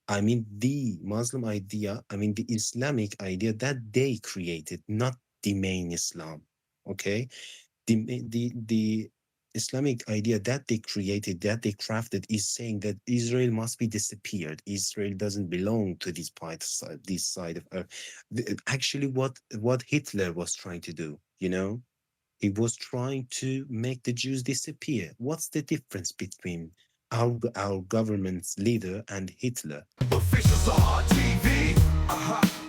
I mean, the Muslim idea, I mean, the Islamic idea that they created, not the main Islam. Okay, the Islamic idea that they created, that they crafted, is saying that Israel must be disappeared. Israel doesn't belong to this side of earth. Actually, what Hitler was trying to do, he was trying to make the Jews disappear. What's the difference between our government's leader and Hitler? Official Sahar TV.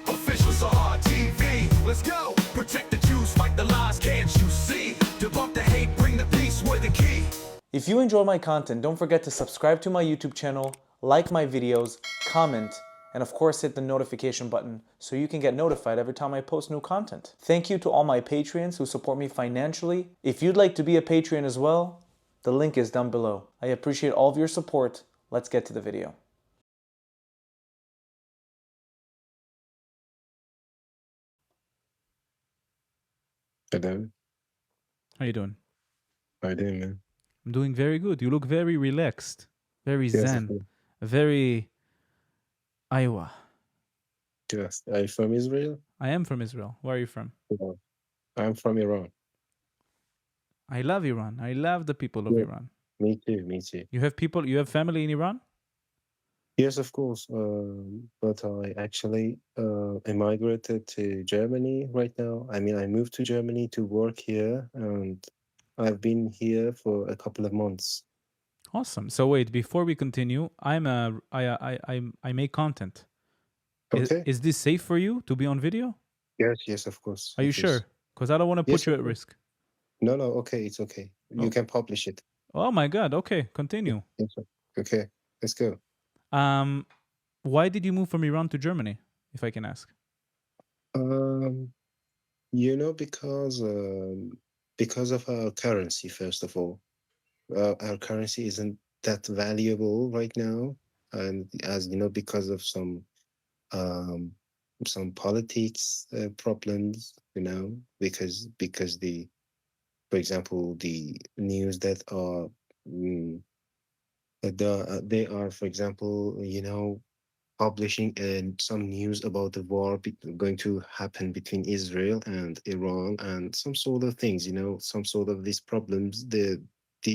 Official Sahar TV. Let's go. Protect the Jews, fight the lies, can't you see? Debunk the hate, bring the peace, we're the key. If you enjoy my content, don't forget to subscribe to my YouTube channel, like my videos, comment, and of course hit the notification button so you can get notified every time I post new content. Thank you to all my Patreons who support me financially. If you'd like to be a Patreon as well, the link is down below. I appreciate all of your support. Let's get to the video. Hello, How you doing? how you doing, man? I'm doing very good. You look very relaxed, very Yes, of zen, course. very Iowa. Yes. Are you from Israel? I am from Israel. Where are you from? Yeah. I'm from Iran. I love Iran. I love the people of Yeah, Iran. me too, me too. You have family in Iran? Yes, of course. But I actually immigrated to Germany right now. I mean, I moved to Germany to work here, and I've been here for a couple of months. Awesome. So wait, before we continue, I make content. Okay. Is this safe for you to be on video? Yes, yes, of course, Are you it is. sure? Because I don't want to Yes, put you of at course. risk. No, no, okay, it's okay. You Oh, can publish it. oh my God. Okay, continue. Yes, sir. Okay, let's go. Um, why did you move from Iran to Germany, if I can ask? Um, because of our currency, first of all. Our currency isn't that valuable right now, and as you know, because of um, some politics problems, because for example, the news that are mm, they are, for example, publishing some news about the war going to happen between Israel and Iran, and some sort of things, some sort of these problems,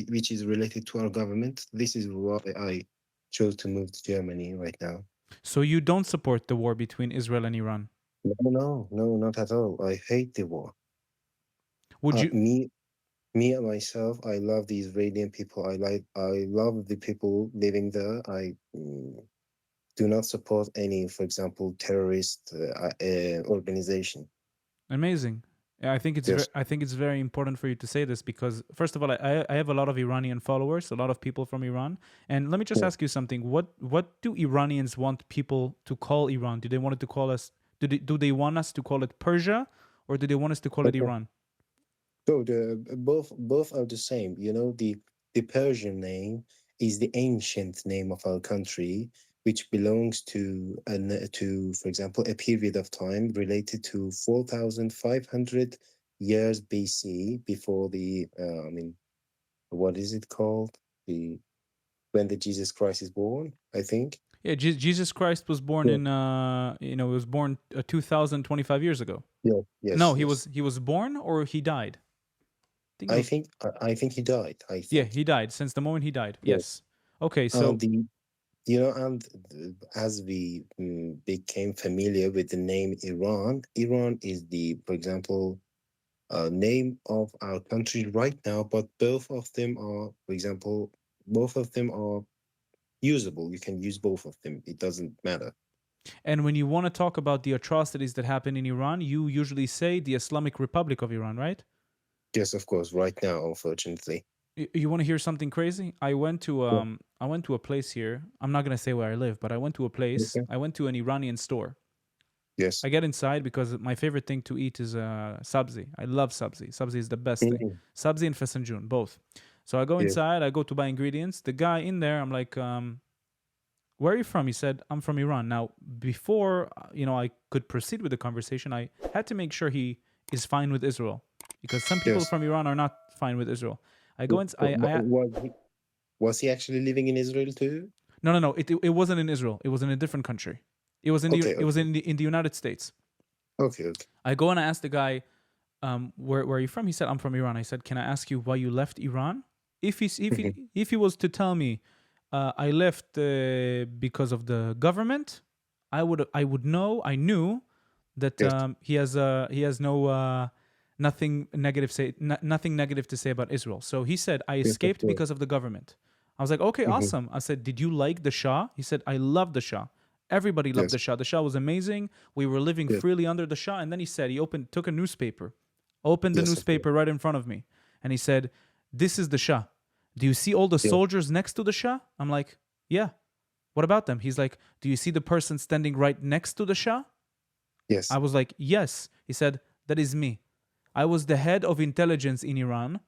which is related to our government. This is why I chose to move to Germany right now. So you don't support the war between Israel and Iran? No, no, no, not at all. I hate the war. Would Uh, you? me, me and myself, I love the Israeli people. I love the people living there. Do not support any, for example, terrorist organization. Amazing. Yeah, Yes. I think it's very important for you to say this because first of all, I have a lot of Iranian followers, a lot of people from Iran. And let me just Yeah. ask you something. What do Iranians want people to call Iran? Do they want it to call us do they want us to call it Persia or do they want us to call it Okay. Iran? So both are the same. The Persian name is the ancient name of our country, which belongs to, for example, a period of time related to 4,500 years BC, before what is it called? The When the Jesus Christ is born, I think. Yeah, Jesus Christ was born Yeah. in was born 2025 years ago. Yeah. No, Yes. Yes. he was born or he died. I think it was I think he died. I yeah, think. he died since the moment he died. Yes. Yes. Okay, And so as we became familiar with the name Iran, Iran is for example, name of our country right now, but both of them are, for example, both of them are usable. You can use both of them. It doesn't matter. and when you want to talk about the atrocities that happen in Iran, you usually say the Islamic Republic of Iran, right? Yes, of course, right now, unfortunately. You want to hear something crazy? Yeah. I went to a place here. I'm not going to say where I live, but I went to a place. Okay. I went to an Iranian store. Yes. I get inside because my favorite thing to eat is sabzi. I love sabzi. Sabzi is the best thing. Mhm. Sabzi and fasanjun, both. So I go Yes. inside, I go to buy ingredients. The guy in there, I'm like, where are you from? He said, I'm from Iran. Now, before I could proceed with the conversation, I had to make sure he is fine with Israel, because some people Yes. from Iran are not fine with Israel. I go in. Was he actually living in Israel too? No, no, no. It wasn't in Israel. It was in a different country. It was in the Okay, it was okay, in the United States. okay, okay. I go and I ask the guy, where are you from? He said, I'm from Iran. I said, can I ask you why you left Iran? Mhm. If he was to tell me, I left because of the government, I would know. I knew that Yes, he has no nothing negative to say about Israel. So he said, I yes, of escaped course. because of the government. I was like, okay, Hmm. awesome. I said, did you like the Shah? He said, I love the Shah. Everybody loved Yes, the Shah. The Shah was amazing. We were living yes, freely under the Shah. And then he said, took a newspaper, opened the yes, of course. newspaper right in front of me, and he said, this is the Shah. Do you see all the Yes, soldiers next to the Shah? I'm like, yeah. What about them? He's like, do you see the person standing right next to the Shah? I yes. was like, yes. He said, that is me. I was the head of intelligence in Iran.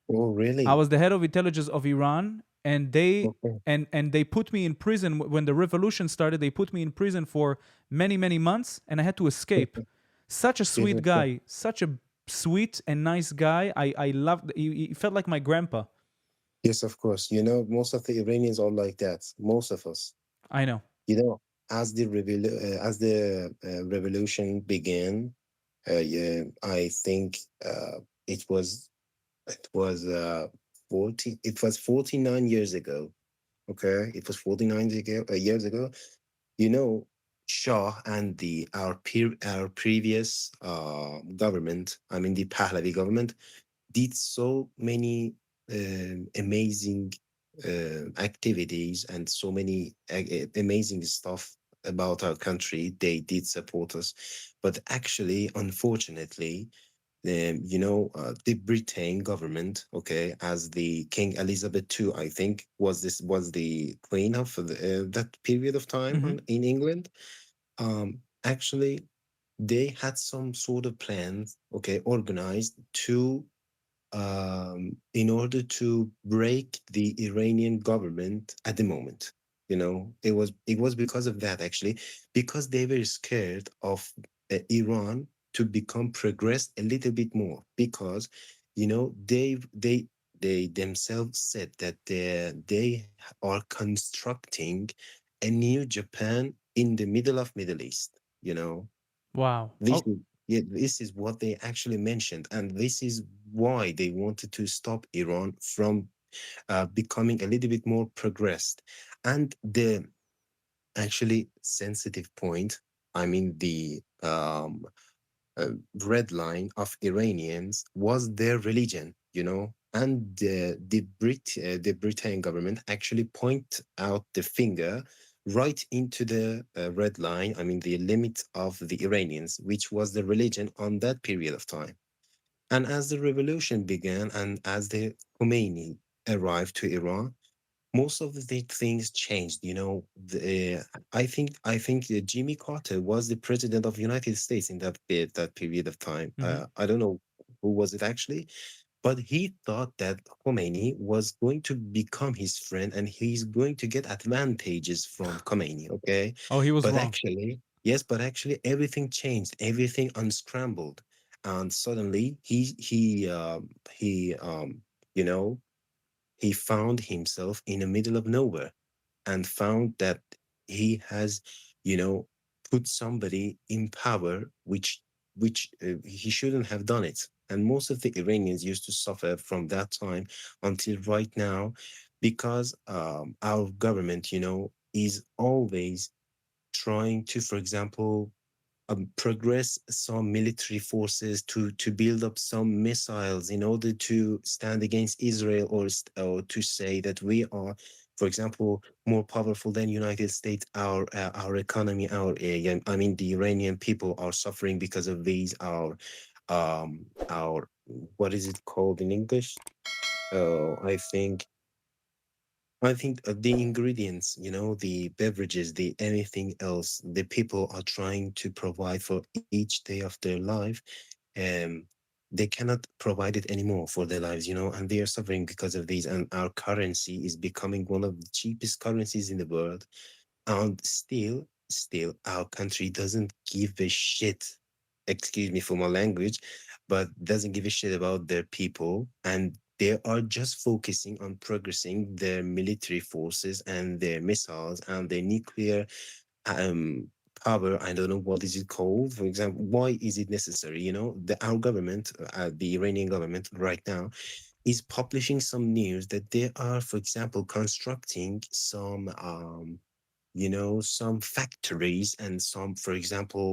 Oh, I really? was the head of intelligence of Iran, and Okay. they put me in prison when the revolution started. They put me in prison for many months, and I had to escape. Mhm. Such a Yes, sweet of course. guy, such a sweet and nice guy. I loved. He felt like my grandpa. Yes, of course. You know, most of the Iranians are like that. Most of us. I know. You know, as the revolution began, yeah, I think it was it was 49 years ago. Okay, it was 49 years ago. You know, Shah and the our previous government, I mean the Pahlavi government, did so many amazing activities and so many amazing stuff about our country. They did support us, but actually, unfortunately, the Britain government, okay, as the King Elizabeth II, I think, was the queen of that period of time Hmm. in England. Actually, they had some sort of plans, okay, organized to in order to break the Iranian government at the moment. It was because of that actually, because they were scared of Iran to become progressed a little bit more, because they themselves said that they are constructing a new Japan in the middle of Middle East. Wow. this Oh, is yeah, this is what they actually mentioned, and this is why they wanted to stop Iran from becoming a little bit more progressed. And the actually sensitive point, I mean, the uh, red line of Iranians was their religion, and the Britain government actually point out the finger right into the red line. I mean, the limit of the Iranians, which was the religion on that period of time. And as the revolution began, and as the Khomeini arrived to Iran, most of the things changed. I think Jimmy Carter was the president of United States in that period of time. hmm. I don't know who was it actually, but he thought that Khomeini was going to become his friend and he's going to get advantages from Khomeini. Okay, Oh, he was but wrong. actually, yes, but actually everything changed, everything unscrambled, and suddenly he you know he found himself in the middle of nowhere, and found that he has, you know, put somebody in power, which he shouldn't have done it. And most of the Iranians used to suffer from that time until right now, because our government, is always trying to, for example, progress some military forces to build up some missiles in order to stand against Israel, or to say that we are, for example, more powerful than United States. Our economy, yeah, I mean, the Iranian people are suffering because of these. Our what is it called in English? I think the ingredients, the beverages, the anything else, the people are trying to provide for each day of their life, um, they cannot provide it anymore for their lives, and they are suffering because of these. And our currency is becoming one of the cheapest currencies in the world, and still, our country doesn't give a shit. Excuse me for my language, but doesn't give a shit about their people, and They are just focusing on progressing their military forces and their missiles and their nuclear um power. I don't know what is it called. For example, why is it necessary? Our government, the Iranian government right now, is publishing some news that they are, for example, constructing some some factories and some, for example,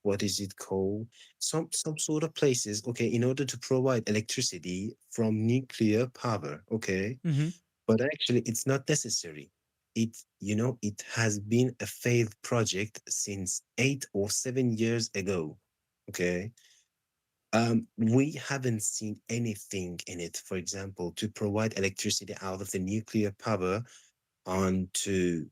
what is it called, some sort of places, okay, in order to provide electricity from nuclear power, okay. Mm-hmm. But actually it's not necessary. It has been a failed project since 8 or 7 years ago, okay. We haven't seen anything in it, for example, to provide electricity out of the nuclear power on to,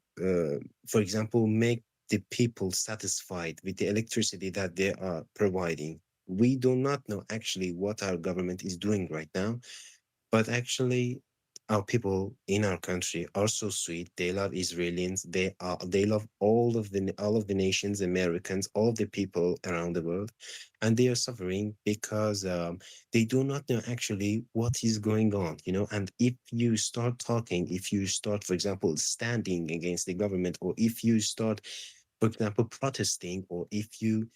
for example, make the people satisfied with the electricity that they are providing. We do not know actually what our government is doing right now, but actually, our people in our country are so sweet. They love Israelis. They love all of the nations, Americans, all of the people around the world, and they are suffering because they do not know actually what is going on. And if you start talking, if you start, for example, standing against the government, or if you start, for example, protesting, or if you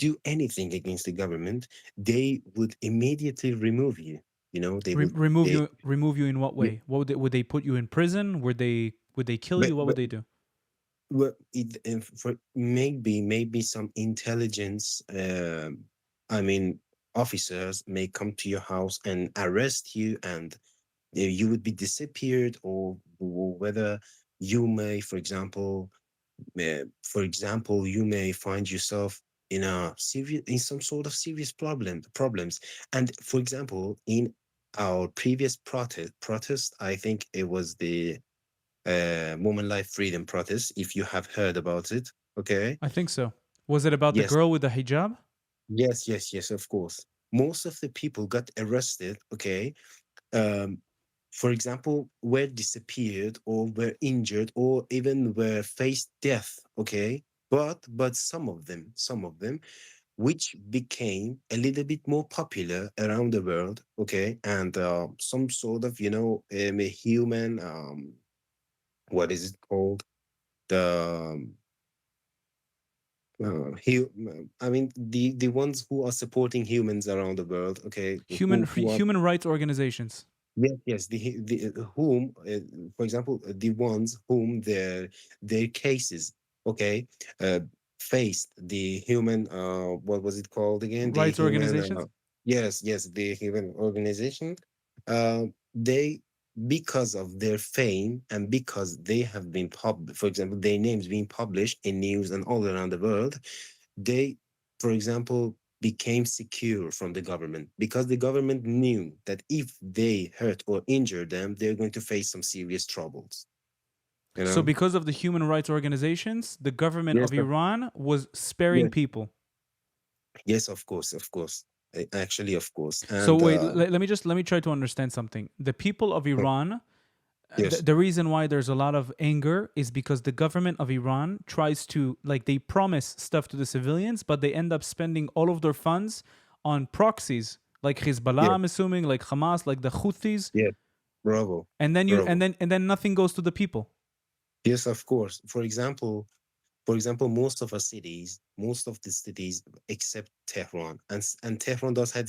do anything against the government, they would immediately remove you. They would they Remove you in what yeah, way? What would they put you in prison? Would they kill you? What would but they do? for maybe some intelligence, I mean, officers may come to your house and arrest you, and you would be disappeared, or whether you may, for example, you may find yourself in some sort of serious problems. And for example, in our previous protest, I think it was the woman life freedom protest, if you have heard about it, okay. I think so. Was it about the Yes, girl with the hijab? yes, yes, yes, of course. Most of the people got arrested, okay. um for example, were disappeared, or were injured, or even were faced death, okay. But some of them which became a little bit more popular around the world, okay. And some sort of, a human, what is it called, the I mean, the ones who are supporting humans around the world, okay, who are. Human rights organizations. Yes, yes, the whom, for example, the ones whom their cases, okay, uh, faced the human, what was it called again? The Rights human, organizations. yes, yes, the human organization. They, because of their fame, and because they have been for example, their names being published in news and all around the world, they, for example, became secure from the government, because the government knew that if they hurt or injure them, they're going to face some serious troubles. You So know? because of the human rights organizations, the government Yes, of Iran was sparing yes, people. yes, of course, of course. Actually, of course. So And wait, let me try to understand something. The people of Iran, yes, the reason why there's a lot of anger is because the government of Iran tries to, like, they promise stuff to the civilians, but they end up spending all of their funds on proxies like Hezbollah, yes, I'm assuming, like Hamas, like the Houthis, yes, bravo, and then you and bravo. then and then nothing goes to the people. Yes, of course. For example, most of the cities, except Tehran, and Tehran does have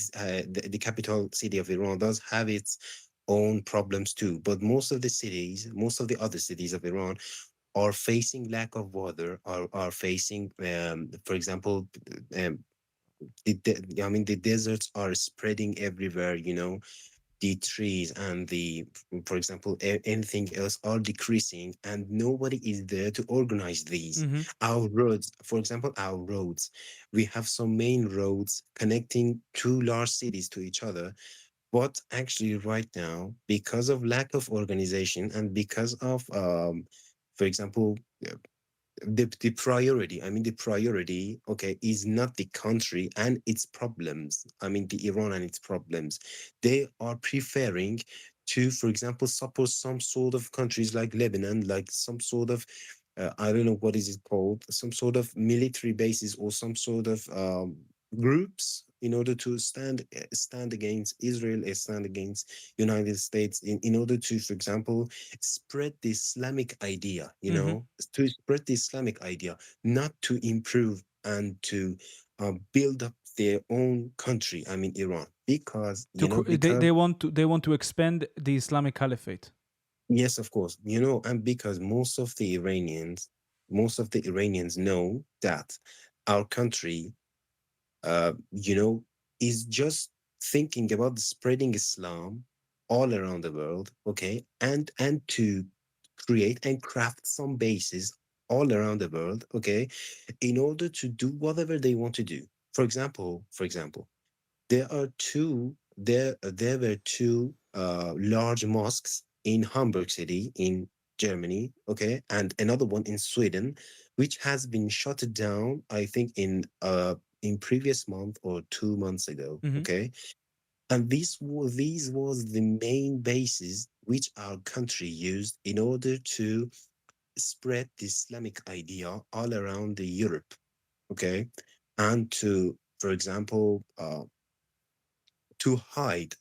the capital city of Iran does have its own problems too. But most of the other cities of Iran are facing lack of water, are facing, for example, I mean, the deserts are spreading everywhere. The trees and for example, anything else are decreasing, and nobody is there to organize these. Mm-hmm. Our roads, for example, we have some main roads connecting two large cities to each other, but actually right now, because of lack of organization, and because of, for example, the priority, okay, is not the country and its problems. I mean, the Iran and its problems. They are preferring to, for example, support some sort of countries like Lebanon, like some sort of, I don't know what is it called, some sort of military bases, or some sort of groups in order to stand against Israel, stand against United States, in order to, for example, spread the Islamic idea, Mm-hmm. to spread the Islamic idea, not to improve and to build up their own country. I mean, Iran, because because They want to expand the Islamic Caliphate. yes, of course, and because most of the Iranians know that our country you know, is just thinking about spreading Islam all around the world, okay, and to create and craft some bases all around the world, okay, in order to do whatever they want to do. For example, there were two large mosques in Hamburg city in Germany, okay, and another one in Sweden, which has been shut down, I think, in previous month or 2 months ago, Mm-hmm. okay. And these was the main basis which our country used in order to spread the Islamic idea all around the Europe, okay, and to, for example, to hide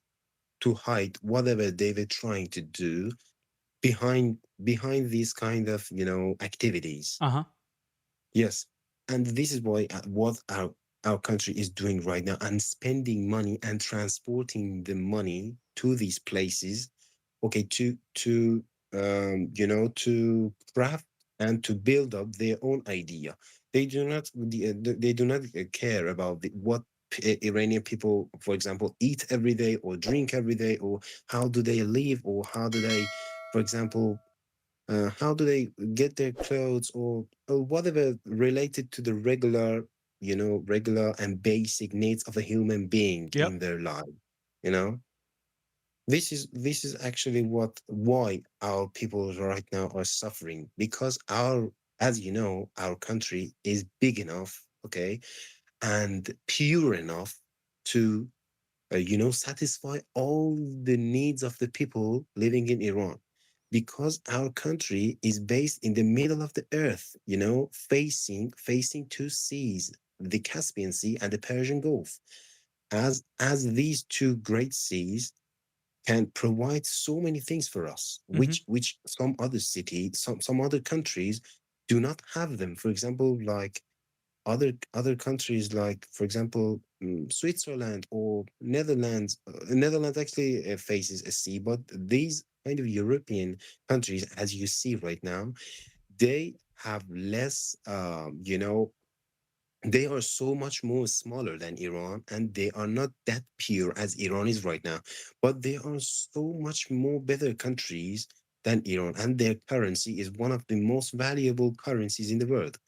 to hide whatever they were trying to do behind these kind of activities. Uh huh. Yes, and this is why what our country is doing right now, and spending money and transporting the money to these places, okay, to craft and to build up their own idea. They do not care about what Iranian people, for example, eat every day or drink every day, or how do they live, or how do they, for example, how do they get their clothes, or whatever related to the regular and basic needs of a human being Yep. in their life. You know, this is actually why our people right now are suffering, because as you know, our country is big enough, okay, and pure enough to satisfy all the needs of the people living in Iran. Because our country is based in the middle of the earth, facing two seas, the Caspian Sea and the Persian Gulf. As these two great seas can provide so many things for us, Mm-hmm. which some other countries do not have them. For example, like other countries, like, for example, Switzerland or Netherlands. Netherlands actually faces a sea, but these kind of European countries, as you see right now, they have less, they are so much more smaller than Iran, and they are not that pure as Iran is right now, but they are so much more better countries than Iran, and their currency is one of the most valuable currencies in the world.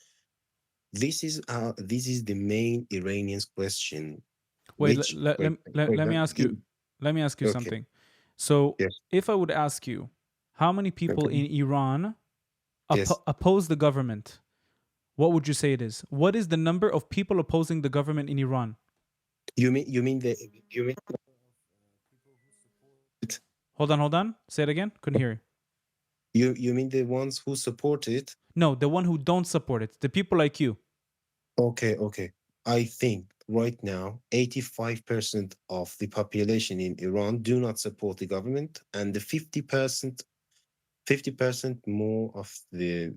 This is the main Iranian's question, Wait, which, for let me example, ask you. Let me ask you okay, something. So, yes, if I would ask you, how many people okay, in Iran yes. oppose the government? What would you say it is? What is the number of people opposing the government in Iran? You mean Hold on. Say it again. Couldn't hear you. you mean the ones who support it? No, the one who don't support it. The people like you. Okay, okay. I think right now 85% of the population in Iran do not support the government, and the 50% more of the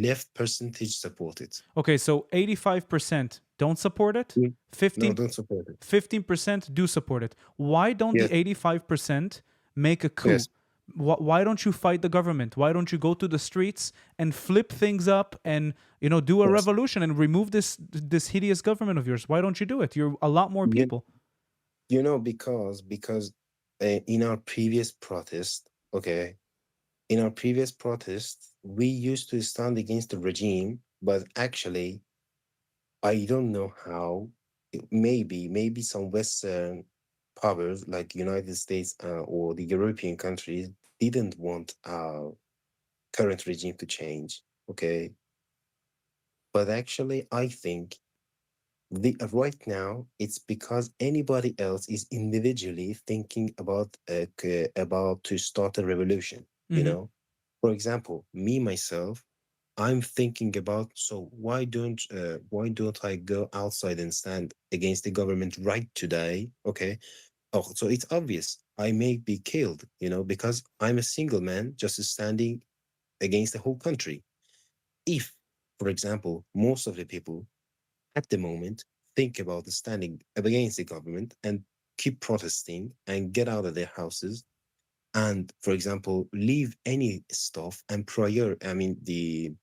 left percentage support it. Okay, so 85% don't support it. Mm. No, 15 don't support it. 15% do support it. Why don't Yes, the 85% make a coup? yes, Why don't you fight the government? Why don't you go to the streets and flip things up and do a yes. revolution and remove this hideous government of yours? Why don't you do it? You're a lot more You, people. because in our previous protest, okay, in our previous protest, we used to stand against the regime, but actually, I don't know how. Maybe some Western powers like United States or the European countries didn't want our current regime to change. Okay, but actually, I think right now it's because anybody else is individually thinking about to start a revolution. Hmm. For example, me myself. I'm thinking about, so why don't I go outside and stand against the government right today? Okay. Oh, so it's obvious I may be killed, because I'm a single man just standing against the whole country. If, for example, most of the people at the moment think about standing against the government and keep protesting and get out of their houses and, for example, leave any stuff and the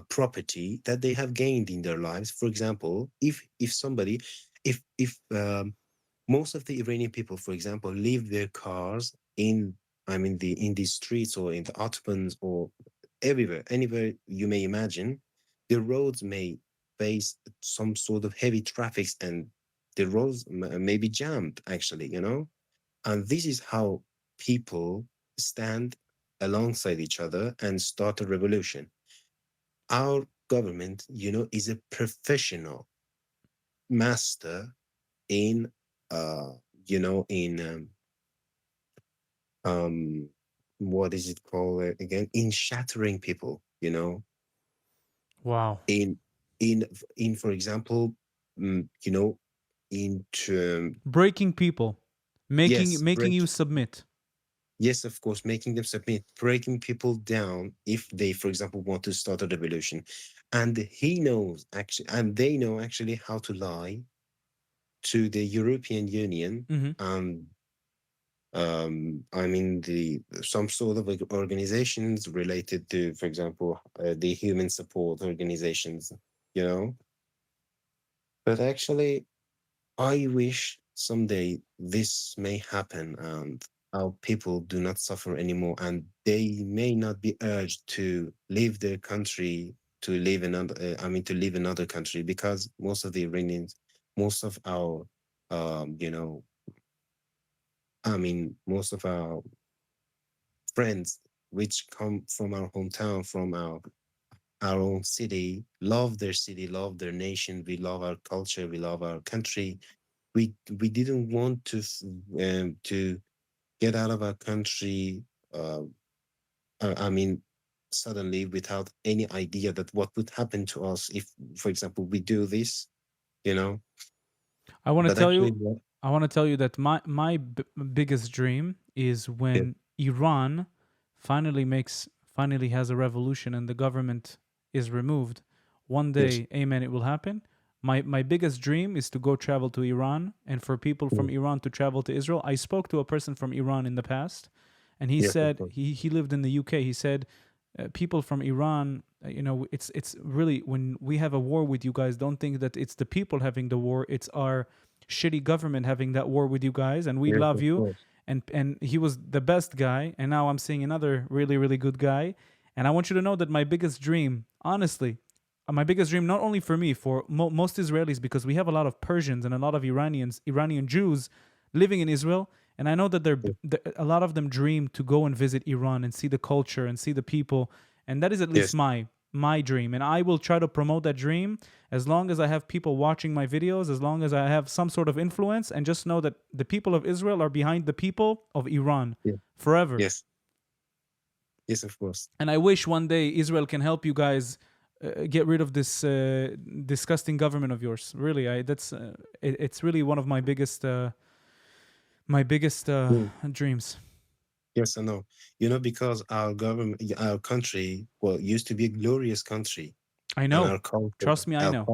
property that they have gained in their lives. For example, if somebody, if most of the Iranian people, for example, leave their cars in the streets or in the autobahns or everywhere, anywhere you may imagine, the roads may face some sort of heavy traffic and the roads may be jammed, actually. And this is how people stand alongside each other and start a revolution. Our government, is a professional master in, uh, in um, what is it called again? In shattering people, Wow. in in for example, in Breaking people, making yes, making break. you submit. Yes, of course, making them submit, breaking people down if they, for example, want to start a revolution. And he knows actually, and they know actually how to lie to the European Union. Hmm. Um, the some sort of organizations related to, for example, the human support organizations, you know. But actually, I wish someday this may happen and our people do not suffer anymore and they may not be urged to leave their country to live another to live another country because most of the Iranians, most of our you know most of our friends which come from our hometown, from our own city, love their nation, we love our culture, we love our country. We didn't want to get out of our country. Uh, I mean, suddenly without any idea that what would happen to us if, for example, we do this. You know. I want to But tell actually, you. I want to tell you that my biggest dream is yeah, when Iran finally has a revolution and the government is removed. One yes, day, amen, it will happen. My biggest dream is to go travel to Iran and for people from mm, Iran to travel to Israel. I spoke to a person from Iran in the past, and he yes, of said course, he lived in the UK. He said people from Iran, it's really when we have a war with you guys, don't think that it's the people having the war. It's our shitty government having that war with you guys, and we yes, love of you. course, And he was the best guy, and now I'm seeing another really really good guy. And I want you to know that my biggest dream, honestly, my biggest dream, not only for me, for most Israelis, because we have a lot of Persians and a lot of Iranian Jews living in Israel, and I know that yeah, a lot of them dream to go and visit Iran and see the culture and see the people, and that is at least yes, my dream, and I will try to promote that dream as long as I have people watching my videos, as long as I have some sort of influence, and just know that the people of Israel are behind the people of Iran yeah, forever. yes, yes, of course. And I wish one day Israel can help you guys get rid of this disgusting government of yours. Really, it's really one of my biggest Mm, dreams. yes, I know. Because our government, our country, well, used to be a glorious country, I and know. our culture, Trust me, I know.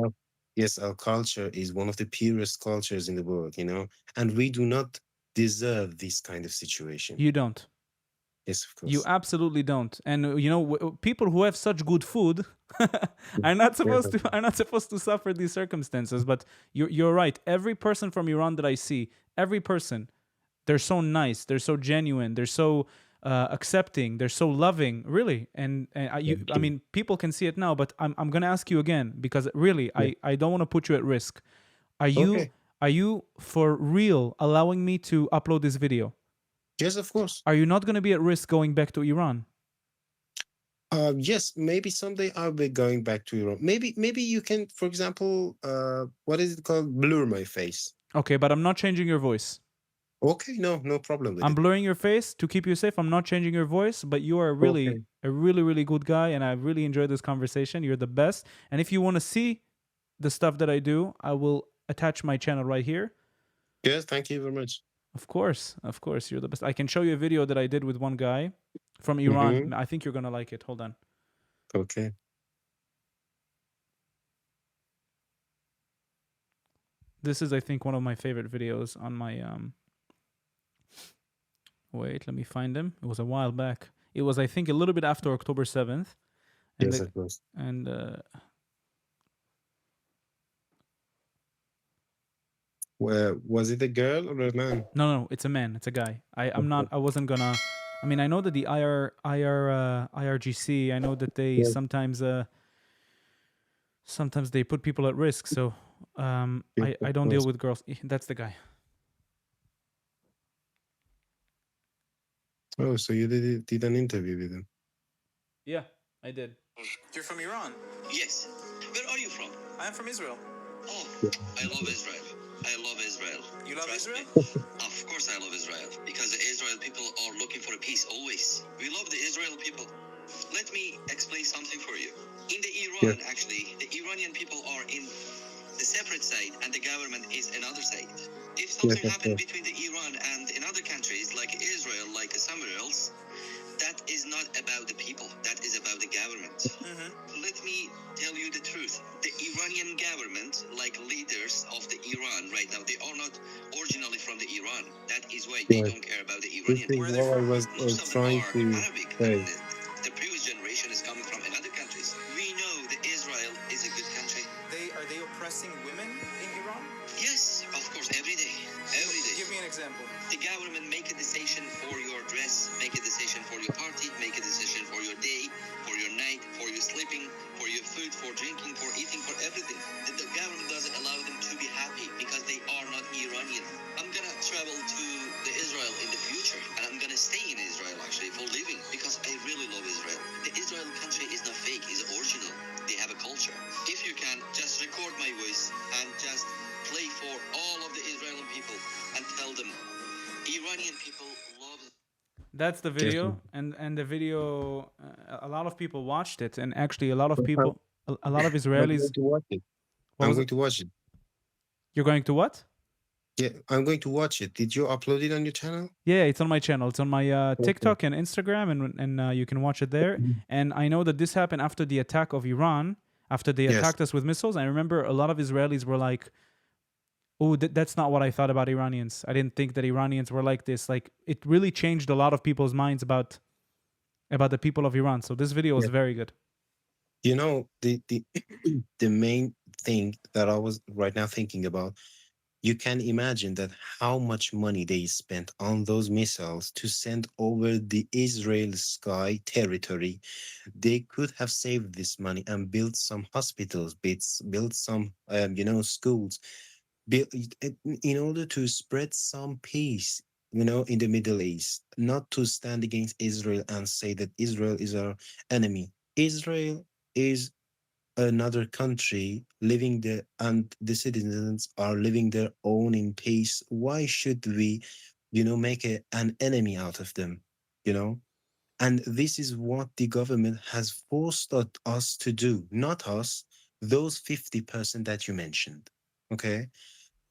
yes, our culture is one of the purest cultures in the world, and we do not deserve this kind of situation. You don't. Yes, of You course. absolutely don't. And people who have such good food Mm, are not yes, supposed to are not supposed to suffer these circumstances. But you're right. Every person from Iran that I see, every person, they're so nice, they're so genuine, they're so accepting, they're so loving, really. And thank I you. mean, people can see it now. But I'm gonna ask you again because really, Yeah. I don't want to put you at risk. Are you Okay. are you for real allowing me to upload this video? Yes, of course. Are you not gonna be at risk going back to Iran? Yes, maybe someday I'll be going back to Europe. Maybe you can, for example, what is it called? Blur my face. Okay, but I'm not changing your voice. Okay, no, no problem with I'm it. blurring your face to keep you safe. I'm not changing your voice, but you are really Okay. a really, really good guy, and I really enjoyed this conversation. You're the best. And if you want to see the stuff that I do, I will attach my channel right here. Yes, thank you very much. Of course, you're the best. I can show you a video that I did with one guy from Mm-hmm. Iran. I think you're gonna like it. Hold on. Okay. This is, I think, one of my favorite videos on my Wait, let me find him. It was a while back. It was, I think, a little bit after October 7th, and Yes, the of course. and Was it a girl or a man? no, it's a man. It's a guy. I'm not. Okay. I wasn't gonna. I mean, I know that the IRGC. I know that they Yes, sometimes they put people at risk. So yes, of I don't deal course. with girls. That's the guy. Oh, so you did an interview with him? Yeah, I did. You're from Iran. Yes. Where are you from? I am from Israel. Oh, Yeah. I love Israel. I love Israel. You love Trust Israel? Of course I love Israel. Because the Israel people are looking for peace always. We love the Israel people. Let me explain something for you. In the Yes, Iran, actually, the Iranian people are in the separate side and the government is another side. If yes, something of happened course. between the Iran and in other countries like Israel, like somewhere else, that is not about the people. That is about the government. Let me tell you the truth. The Iranian government, like leaders of the Iran right now, they are not originally from the Iran. That is why they Yes. don't care about the This Iranian is people. Where are they what I from? was Most of them trying are to Arabic, and say. the previous generation is coming from another countries. We know that Israel is a good country. Are they oppressing women in Iran? Yes, of course, every day. Every day. Give me an example. The government make a decision for your dress, make a decision for your party, make a decision for your day, for your night, for your sleeping, for your food, for drinking, for eating, for everything. The government doesn't allow them to be happy because they are not Iranian. I'm gonna travel to the Israel in the future, and I'm gonna stay in Israel actually for living because I really love Israel. The Israel country is not fake; it's original. They have a culture. If you can, just record my voice and just play for all of the Israeli people and tell them Iranian people love. That's the Yes, video, and the video. A lot of people watched it, and actually, a lot of I'm, people, a lot of I'm going Israelis. to watch it. What I'm was going it? to watch it. You're going to what? Yeah, I'm going to watch it. Did you upload it on your channel? Yeah, it's on my channel. It's on my Okay. TikTok and Instagram, and you can watch it there. And I know that this happened after the attack of Iran, after they Yes. attacked us with missiles. I remember a lot of Israelis were like, "Oh, that's not what I thought about Iranians. I didn't think that Iranians were like this." Like it really changed a lot of people's minds about the people of Iran. So this video was Yes. very good. You know, the the main thing that I was right now thinking about, you can imagine that how much money they spent on those missiles to send over the Israel sky territory. They could have saved this money and built some hospitals, built some, schools, build, in order to spread some peace, in the Middle East, not to stand against Israel and say that Israel is our enemy. Israel is another country living there, and the citizens are living their own in peace. Why should we, make an enemy out of them? You know, and this is what the government has forced us to do, not us, those 50% that you mentioned, okay,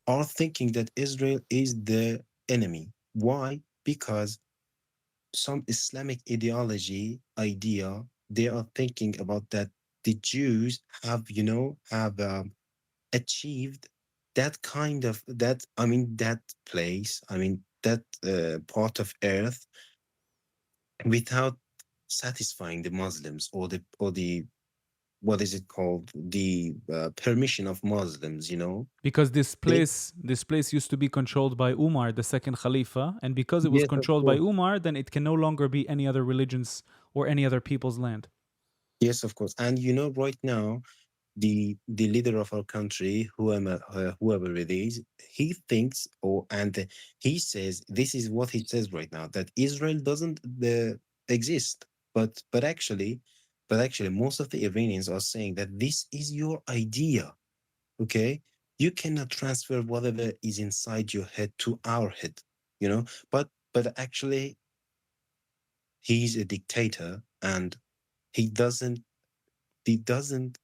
are thinking that Israel is the enemy. Why? Because some Islamic ideology idea, they are thinking about that the Jews have, achieved that kind of that, I mean, that place, I mean, that part of earth without satisfying the Muslims, or the what is it called, the permission of Muslims, Because they, this place used to be controlled by Umar, the second Khalifa, and because it was yes, of controlled by course. Umar, then it can no longer be any other religions or any other people's land. Yes, of course. And right now, the leader of our country, whoever it is, he thinks, and he says, this is what he says right now, that Israel doesn't exist. But actually, most of the Iranians are saying that this is your idea. Okay, you cannot transfer whatever is inside your head to our head. you know. But actually, he's a dictator, and he doesn't he doesn't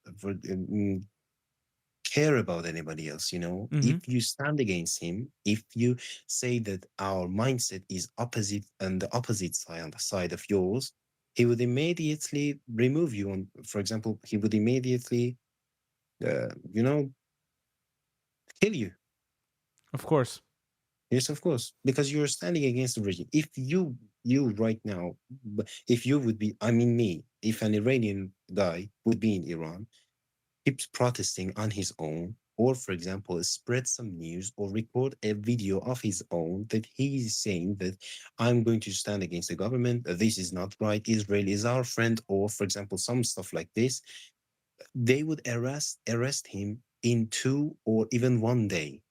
care about anybody else, you know. Mm-hmm. If you stand against him, if you say that our mindset is opposite and the opposite side on the side of yours, he would immediately remove you. On, for example, he would immediately, you know, kill you. Of course. Yes, of course, because you're standing against the regime. If you right now, if you would be, I mean me, if an Iranian guy would be in Iran, keeps protesting on his own, or for example, spread some news or record a video of his own that he is saying that I'm going to stand against the government, this is not right, Israel is our friend, or for example, some stuff like this, they would arrest him in 2 or even 1 day.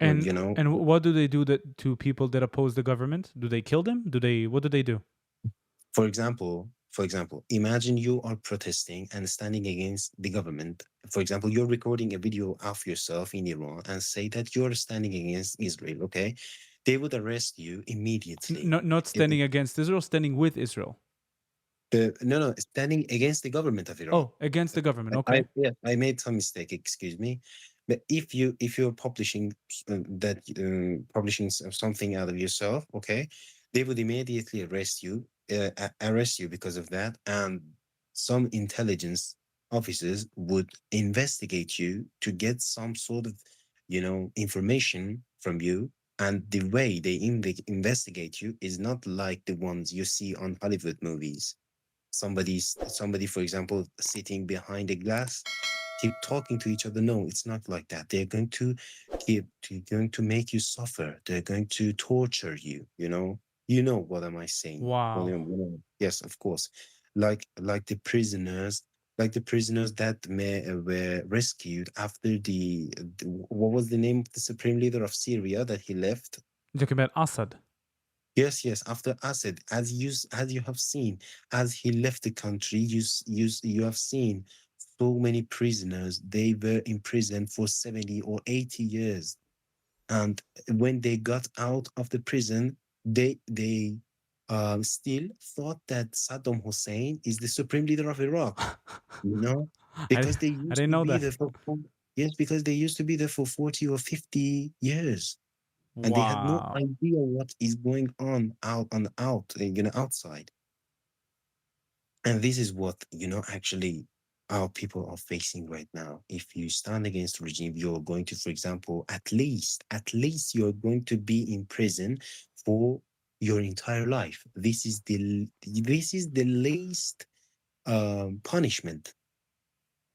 Well, And you know, what do they do that to people that oppose the government? Do they kill them? Do they what do they do? for example, imagine you are protesting and standing against the government. For example, you're recording a video of yourself in Iran and say that you're standing against Israel, okay? They would arrest you immediately. Not It- standing against Israel, standing with Israel. no, no, standing against the government of Iran. Oh, against the government. I Okay. yeah, I made some mistake. Excuse me, but if you're publishing that publishing something out of yourself, okay, they would immediately arrest you because of that, and some intelligence officers would investigate you to get some sort of information from you. And the way they investigate you is not like the ones you see on Hollywood movies. Somebody, for example, sitting behind a glass, keep talking to each other. No, it's not like that. They're going to make you suffer. They're going to torture you. You know what am I saying? Wow. Yes, of course. Like the prisoners that were rescued after what was the name of the supreme leader of Syria that he left? You're talking about Assad. Yes, yes. After Assad, as you have seen, as he left the country, you have seen so many prisoners. They were in prison for 70 or 80 years, and when they got out of the prison, they still thought that Saddam Hussein is the supreme leader of Iraq. You know, I, because they I used didn't to know be that. there for yes, because they used to be there for 40 or 50 years, and they had no Wow. idea what is going on outside. And this is what actually our people are facing right now. If you stand against the regime, you're going to, for example, at least you're going to be in prison for your entire life. This is the least punishment.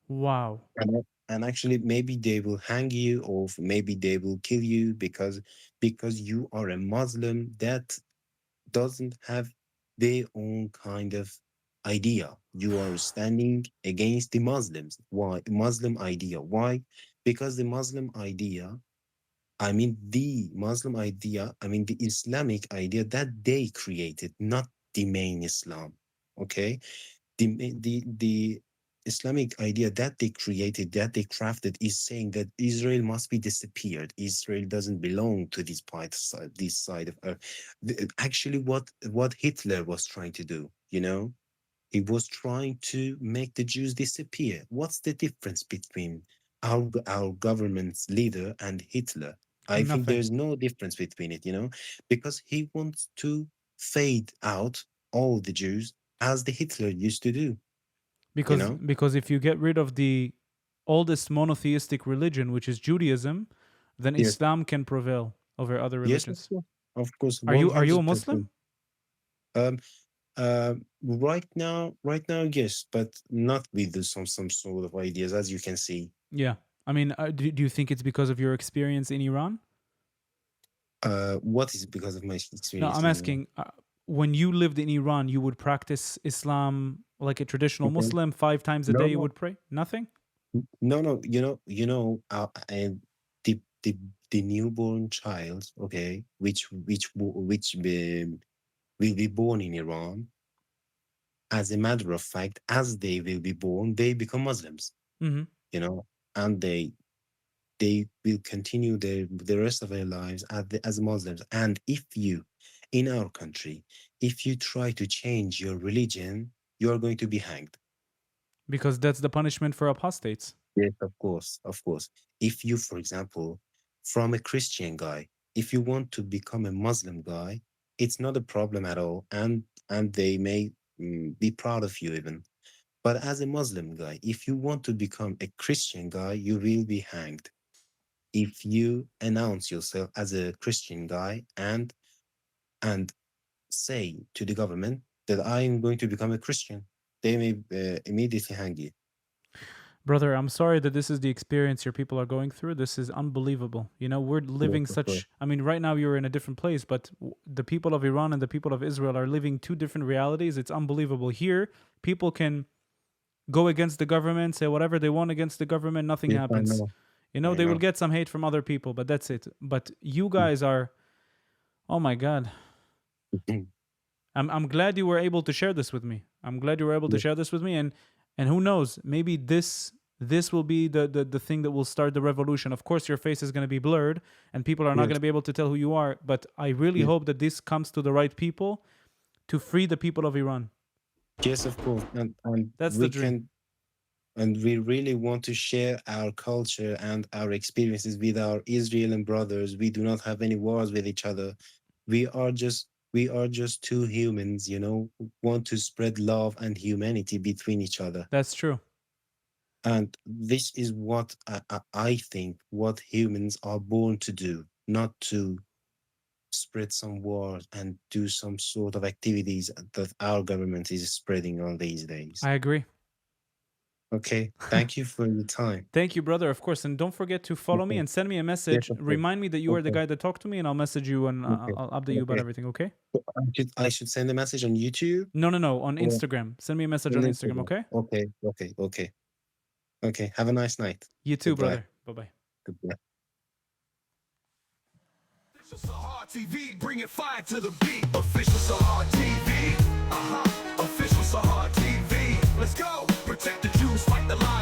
Wow. And actually, maybe they will hang you, or maybe they will kill you because you are a Muslim that doesn't have their own kind of idea. You are standing against the Muslims. Why? Muslim idea. Why? Because the Islamic idea that they created, not the main Islam. Okay? The Islamic idea that they created, that they crafted, is saying that Israel must be disappeared. Israel doesn't belong to this side of earth. Actually, what Hitler was trying to do, he was trying to make the Jews disappear. What's the difference between our government's leader and Hitler? I think Nothing. there's no difference between it, because he wants to fade out all the Jews as the Hitler used to do, you Because know? because if you get rid of the oldest monotheistic religion, which is Judaism, then Yes. Islam can prevail over other Yes, of religions. course. Of course, Are you a Muslim? 100%. Um, right now, yes, but not with some sort of ideas, as you can see. Yeah. I mean, do you think it's because of your experience in Iran? What is because of my No, experience I'm in Iran? asking. When you lived in Iran, you would practice Islam like a traditional Okay. Muslim 5 times a No, day. You no, would pray. Nothing. no, no. And the newborn child, okay, which will be born in Iran. As a matter of fact, as they will be born, they become Muslims. Hmm. You know, and they will continue the rest of their lives as Muslims. And if you, in our country, if you try to change your religion, you are going to be hanged. Because that's the punishment for apostates. Yes, of course, of course. If you, for example, from a Christian guy, if you want to become a Muslim guy, it's not a problem at all, and they may be proud of you even. But as a Muslim guy, if you want to become a Christian guy, you will be hanged. If you announce yourself as a Christian guy and say to the government that I am going to become a Christian, they may immediately hang you. Brother, I'm sorry that this is the experience your people are going through. This is unbelievable. You know, we're Yes, living of course. such. I mean, right now you're in a different place, but the people of Iran and the people of Israel are living two different realities. It's unbelievable. Here, people can go against the government, say whatever they want against the government, nothing Yes, I happens. know. You know, I they will know. get some hate from other people, but that's it. But you guys are, oh my God. I'm glad you were able to share this with me. I'm glad you were able to Yes, share this with me, and who knows, maybe this will be the thing that will start the revolution. Of course, your face is going to be blurred, and people are not going yes, to be able to tell who you are. But I really yes, hope that this comes to the right people to free the people of Iran. yes, of course. And That's the we dream. can, and we really want to share our culture and our experiences with our Israeli brothers. We do not have any wars with each other. We are just two humans, who want to spread love and humanity between each other. That's true. And this is what I think what humans are born to do, not to spread some wars and do some sort of activities that our government is spreading on these days. I agree. Okay, thank you for your time. Thank you, brother. Of course, and don't forget to follow me Okay, and send me a yes, message. of course. Remind me that you are the Okay, guy that talked to me, and I'll message you and okay, I'll update you about okay. everything. Okay? So I should send a message on YouTube No, no, no. On or Instagram. Send me a message on on Instagram. Instagram. Okay? Okay, okay, okay, okay. Have a nice night. You too, Goodbye. brother. Bye bye. Goodbye. Official Sahar TV, bringing fire to the beat. Official Sahar TV, Official Sahar TV. Let's go. Protect the Jews, fight the lies.